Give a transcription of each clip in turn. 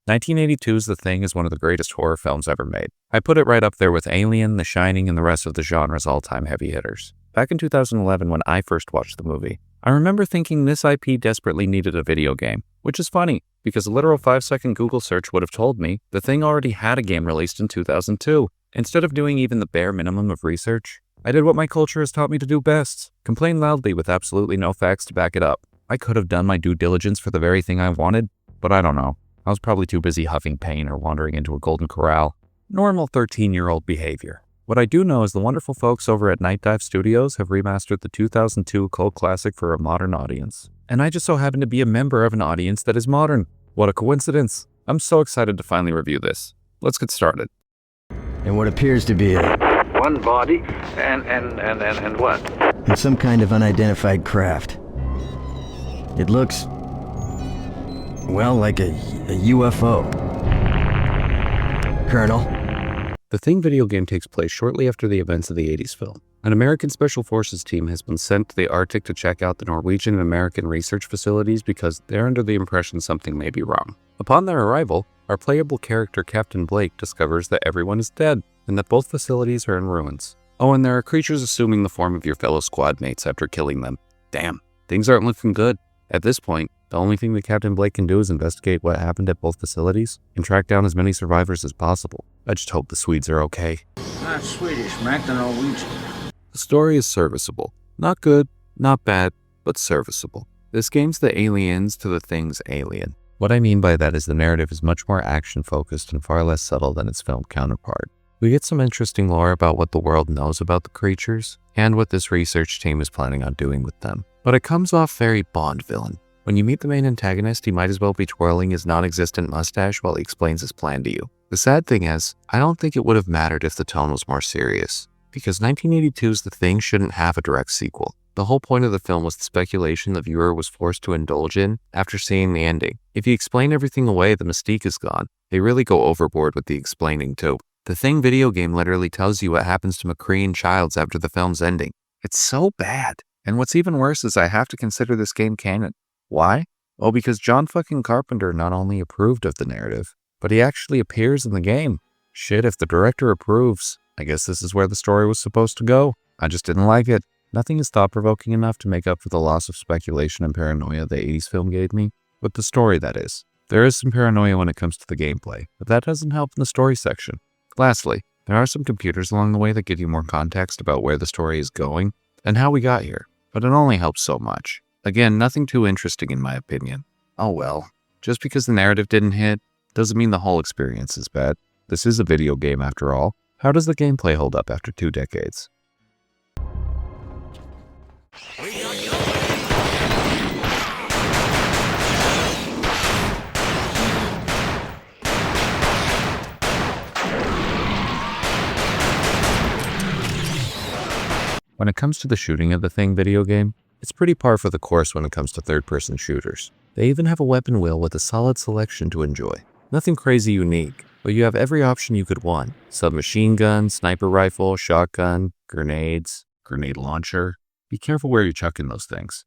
1982's The Thing is one of the greatest horror films ever made. I put it right up there with Alien, The Shining, and the rest of the genre's all-time heavy hitters. Back in 2011 when I first watched the movie, I remember thinking this IP desperately needed a video game, which is funny, because a literal 5-second Google search would have told me The Thing already had a game released in 2002. Instead of doing even the bare minimum of research, I did what my culture has taught me to do best, complain loudly with absolutely no facts to back it up. I could have done my due diligence for the very thing I wanted, but I don't know. I was probably too busy huffing pain or wandering into a golden corral. Normal 13-year-old behavior. What I do know is the wonderful folks over at Night Dive Studios have remastered the 2002 cult classic for a modern audience. And I just so happen to be a member of an audience that is modern. What a coincidence. I'm so excited to finally review this. Let's get started. And what appears to be one body and what? And some kind of unidentified craft. It looks, well, like a UFO. Colonel? The Thing video game takes place shortly after the events of the 80s film. An American Special Forces team has been sent to the Arctic to check out the Norwegian and American research facilities because they're under the impression something may be wrong. Upon their arrival, our playable character Captain Blake discovers that everyone is dead and that both facilities are in ruins. Oh, and there are creatures assuming the form of your fellow squad mates after killing them. Damn, things aren't looking good. At this point, the only thing that Captain Blake can do is investigate what happened at both facilities and track down as many survivors as possible. I just hope the Swedes are okay. Not Swedish, Mac, the Norwegian. The story is serviceable. Not good, not bad, but serviceable. This game's the aliens to the Thing's alien. What I mean by that is the narrative is much more action-focused and far less subtle than its film counterpart. We get some interesting lore about what the world knows about the creatures and what this research team is planning on doing with them. But it comes off very Bond villain. When you meet the main antagonist, he might as well be twirling his non-existent mustache while he explains his plan to you. The sad thing is, I don't think it would have mattered if the tone was more serious, because 1982's The Thing shouldn't have a direct sequel. The whole point of the film was the speculation the viewer was forced to indulge in after seeing the ending. If you explain everything away, the mystique is gone. They really go overboard with the explaining too. The Thing video game literally tells you what happens to McCree and Childs after the film's ending. It's so bad. And what's even worse is I have to consider this game canon. Why? Well, because John fucking Carpenter not only approved of the narrative, but he actually appears in the game. Shit, if the director approves, I guess this is where the story was supposed to go. I just didn't like it. Nothing is thought-provoking enough to make up for the loss of speculation and paranoia the 80s film gave me. With the story, that is. There is some paranoia when it comes to the gameplay, but that doesn't help in the story section. Lastly, there are some computers along the way that give you more context about where the story is going and how we got here, but it only helps so much. Again, nothing too interesting in my opinion. Oh well, just because the narrative didn't hit, doesn't mean the whole experience is bad. This is a video game after all. How does the gameplay hold up after 2 decades? When it comes to the shooting of the Thing video game, it's pretty par for the course when it comes to third-person shooters. They even have a weapon wheel with a solid selection to enjoy. Nothing crazy unique, but you have every option you could want. Submachine gun, sniper rifle, shotgun, grenades, grenade launcher. Be careful where you're chucking those things.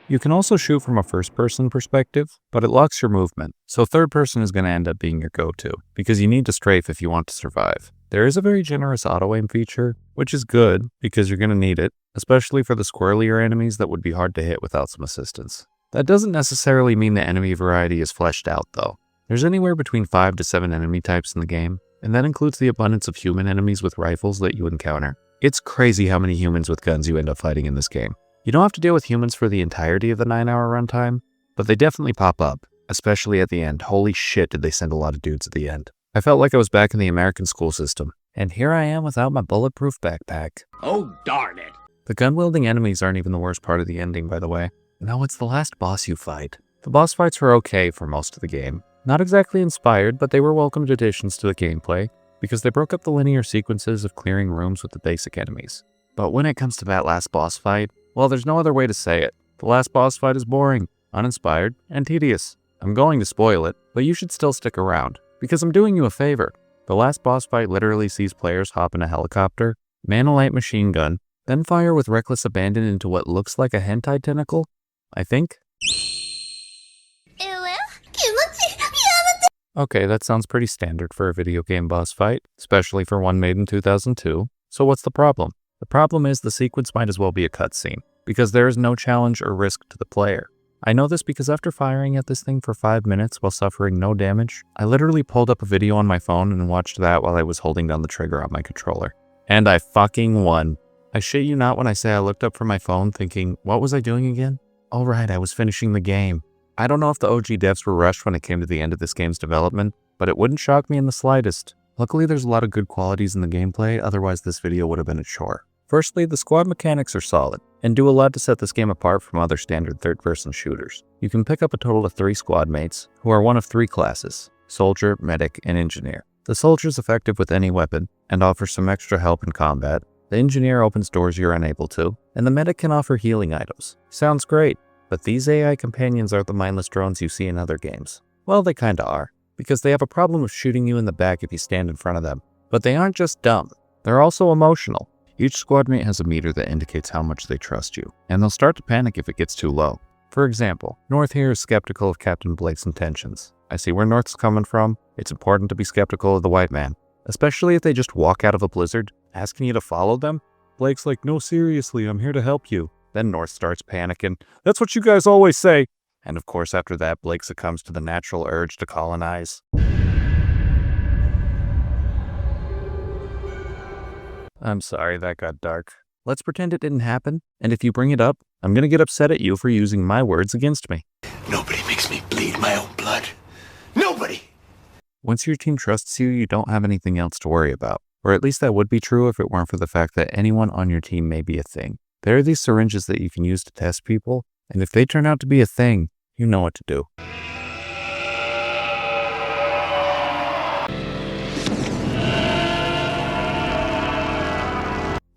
You can also shoot from a first-person perspective, but it locks your movement, so third-person is going to end up being your go-to, because you need to strafe if you want to survive. There is a very generous auto-aim feature, which is good, because you're going to need it, especially for the squirrelier enemies that would be hard to hit without some assistance. That doesn't necessarily mean the enemy variety is fleshed out, though. There's anywhere between 5 to 7 enemy types in the game, and that includes the abundance of human enemies with rifles that you encounter. It's crazy how many humans with guns you end up fighting in this game. You don't have to deal with humans for the entirety of the 9-hour runtime, but they definitely pop up, especially at the end. Holy shit, did they send a lot of dudes at the end. I felt like I was back in the American school system, and here I am without my bulletproof backpack. Oh, darn it. The gun-wielding enemies aren't even the worst part of the ending, by the way. No, it's the last boss you fight. The boss fights were okay for most of the game. Not exactly inspired, but they were welcomed additions to the gameplay, because they broke up the linear sequences of clearing rooms with the basic enemies. But when it comes to that last boss fight, well, there's no other way to say it. The last boss fight is boring, uninspired, and tedious. I'm going to spoil it, but you should still stick around, because I'm doing you a favor. The last boss fight literally sees players hop in a helicopter, man a light machine gun, then fire with reckless abandon into what looks like a hentai tentacle, I think? Okay, that sounds pretty standard for a video game boss fight, especially for one made in 2002. So what's the problem? The problem is the sequence might as well be a cutscene, because there is no challenge or risk to the player. I know this because after firing at this thing for 5 minutes while suffering no damage, I literally pulled up a video on my phone and watched that while I was holding down the trigger on my controller. And I fucking won. I shit you not when I say I looked up from my phone thinking, what was I doing again? Oh right, I was finishing the game. I don't know if the OG devs were rushed when it came to the end of this game's development, but it wouldn't shock me in the slightest. Luckily there's a lot of good qualities in the gameplay, otherwise this video would have been a chore. Firstly, the squad mechanics are solid, and do a lot to set this game apart from other standard third-person shooters. You can pick up a total of 3 squad mates, who are one of 3 classes: Soldier, Medic, and Engineer. The Soldier is effective with any weapon, and offers some extra help in combat. The Engineer opens doors you're unable to, and the Medic can offer healing items. Sounds great, but these AI companions aren't the mindless drones you see in other games. Well, they kinda are, because they have a problem of shooting you in the back if you stand in front of them. But they aren't just dumb, they're also emotional. Each squad mate has a meter that indicates how much they trust you, and they'll start to panic if it gets too low. For example, North here is skeptical of Captain Blake's intentions. I see where North's coming from. It's important to be skeptical of the white man, especially if they just walk out of a blizzard, asking you to follow them. Blake's like, no, seriously, I'm here to help you. Then North starts panicking. That's what you guys always say. And of course, after that, Blake succumbs to the natural urge to colonize. I'm sorry, that got dark. Let's pretend it didn't happen, and if you bring it up, I'm gonna get upset at you for using my words against me. Nobody makes me bleed my own blood. Nobody! Once your team trusts you, you don't have anything else to worry about. Or at least that would be true if it weren't for the fact that anyone on your team may be a thing. There are these syringes that you can use to test people, and if they turn out to be a thing, you know what to do.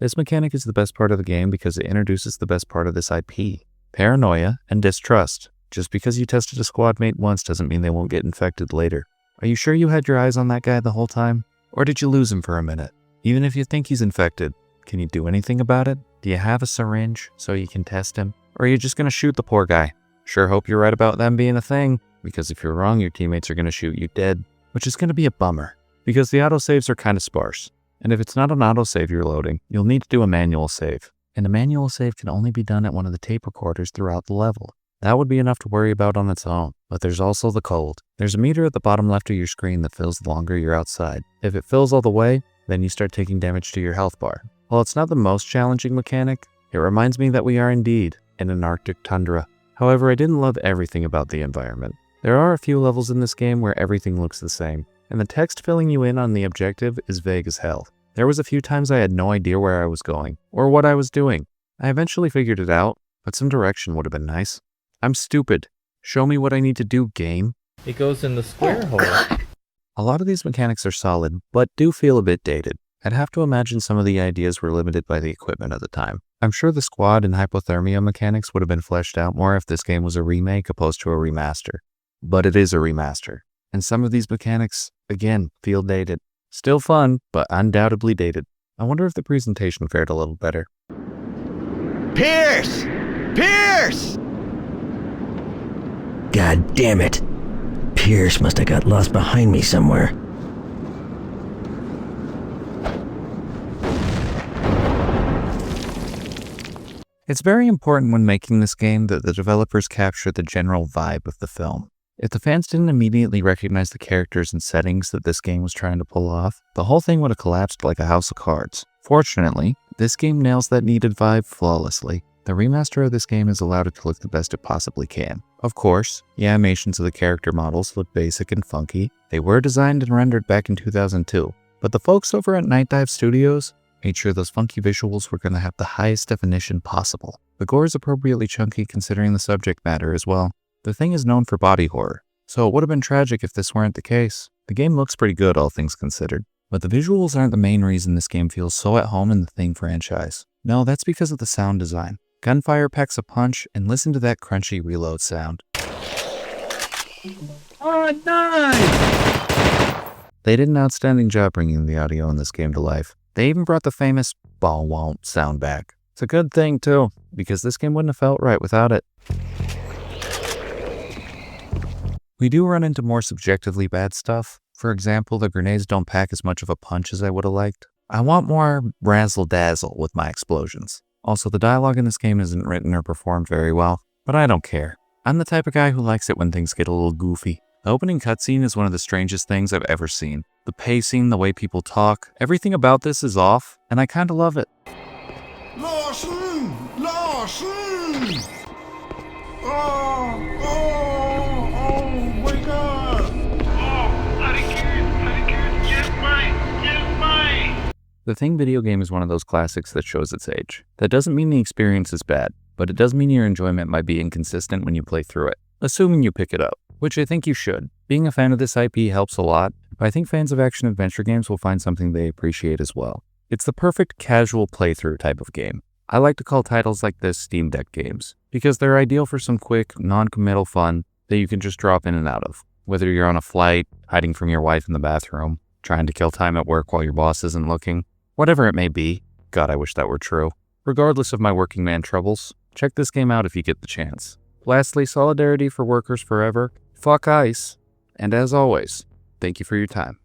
This mechanic is the best part of the game because it introduces the best part of this IP: paranoia and distrust. Just because you tested a squad mate once doesn't mean they won't get infected later. Are you sure you had your eyes on that guy the whole time? Or did you lose him for a minute? Even if you think he's infected, can you do anything about it? Do you have a syringe so you can test him? Or are you just gonna shoot the poor guy? Sure hope you're right about them being a thing, because if you're wrong, your teammates are gonna shoot you dead, which is gonna be a bummer, because the autosaves are kinda sparse. And if it's not an autosave you're loading, you'll need to do a manual save. And a manual save can only be done at one of the tape recorders throughout the level. That would be enough to worry about on its own, but there's also the cold. There's a meter at the bottom left of your screen that fills the longer you're outside. If it fills all the way, then you start taking damage to your health bar. While it's not the most challenging mechanic, it reminds me that we are indeed in an Arctic tundra. However, I didn't love everything about the environment. There are a few levels in this game where everything looks the same, and the text filling you in on the objective is vague as hell. There was a few times I had no idea where I was going, or what I was doing. I eventually figured it out, but some direction would have been nice. I'm stupid. Show me what I need to do, game. It goes in the square hole. A lot of these mechanics are solid, but do feel a bit dated. I'd have to imagine some of the ideas were limited by the equipment at the time. I'm sure the squad and hypothermia mechanics would have been fleshed out more if this game was a remake opposed to a remaster. But it is a remaster, and some of these mechanics, again, feel dated. Still fun, but undoubtedly dated. I wonder if the presentation fared a little better. Pierce! Pierce! God damn it. Pierce must have got lost behind me somewhere. It's very important when making this game that the developers capture the general vibe of the film. If the fans didn't immediately recognize the characters and settings that this game was trying to pull off, the whole thing would have collapsed like a house of cards. Fortunately, this game nails that needed vibe flawlessly. The remaster of this game has allowed it to look the best it possibly can. Of course, the animations of the character models look basic and funky. They were designed and rendered back in 2002, but the folks over at Night Dive Studios made sure those funky visuals were going to have the highest definition possible. The gore is appropriately chunky considering the subject matter as well. The Thing is known for body horror, so it would have been tragic if this weren't the case. The game looks pretty good, all things considered, but the visuals aren't the main reason this game feels so at home in the Thing franchise. No, that's because of the sound design. Gunfire packs a punch, and listen to that crunchy reload sound. Oh, nice! They did an outstanding job bringing the audio in this game to life. They even brought the famous "ball won't" sound back. It's a good thing too, because this game wouldn't have felt right without it. We do run into more subjectively bad stuff. For example, the grenades don't pack as much of a punch as I would have liked. I want more razzle-dazzle with my explosions. Also, the dialogue in this game isn't written or performed very well, but I don't care. I'm the type of guy who likes it when things get a little goofy. The opening cutscene is one of the strangest things I've ever seen. The pacing, the way people talk, everything about this is off, and I kinda love it. Larson! Larson! Oh, wake up! The Thing video game is one of those classics that shows its age. That doesn't mean the experience is bad, but it does mean your enjoyment might be inconsistent when you play through it, assuming you pick it up, which I think you should. Being a fan of this IP helps a lot, but I think fans of action-adventure games will find something they appreciate as well. It's the perfect casual playthrough type of game. I like to call titles like this Steam Deck games, because they're ideal for some quick, non-committal fun that you can just drop in and out of. Whether you're on a flight, hiding from your wife in the bathroom, trying to kill time at work while your boss isn't looking, whatever it may be. God, I wish that were true. Regardless of my working man troubles, check this game out if you get the chance. Lastly, solidarity for workers forever, fuck ICE, and as always, thank you for your time.